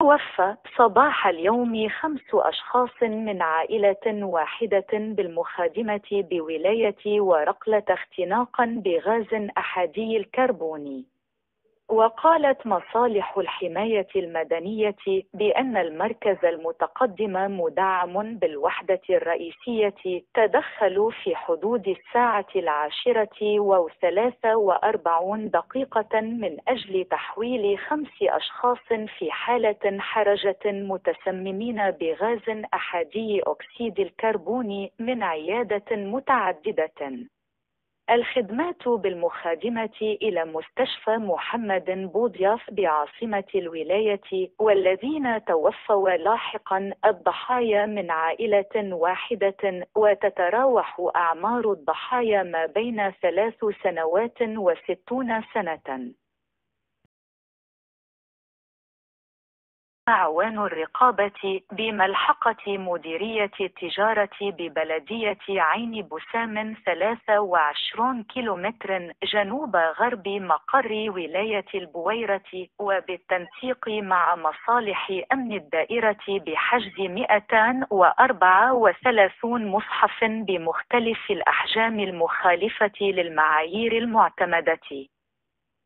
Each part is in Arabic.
توفى صباح اليوم 5 أشخاص من عائلة واحدة بالمخادمة بولاية ورقلة اختناقا بغاز أحادي الكربون. وقالت مصالح الحماية المدنية بأن المركز المتقدم مدعم بالوحدة الرئيسية تدخلوا في حدود الساعة 10:43 من أجل تحويل 5 أشخاص في حالة حرجة متسممين بغاز أحادي أكسيد الكربون من عيادة متعددة. الخدمات بالمخادمة إلى مستشفى محمد بوضياف بعاصمة الولاية، والذين توفوا لاحقا الضحايا من عائلة واحدة، وتتراوح أعمار الضحايا ما بين 3 سنوات و60 سنة. أعوان الرقابة بملحقة مديرية التجارة ببلدية عين بسام 23 كيلومتر جنوب غرب مقر ولاية البويرة، وبالتنسيق مع مصالح أمن الدائرة بحجز 234 مصحف بمختلف الأحجام المخالفة للمعايير المعتمدة.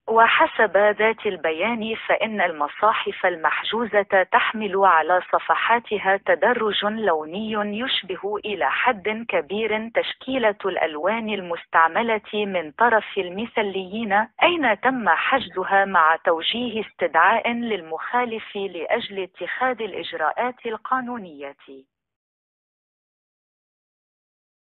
وحسب ذات البيان فإن المصاحف المحجوزة تحمل على صفحاتها تدرج لوني يشبه إلى حد كبير تشكيلة الألوان المستعملة من طرف المثليين، أين تم حجزها مع توجيه استدعاء للمخالف لأجل اتخاذ الإجراءات القانونية.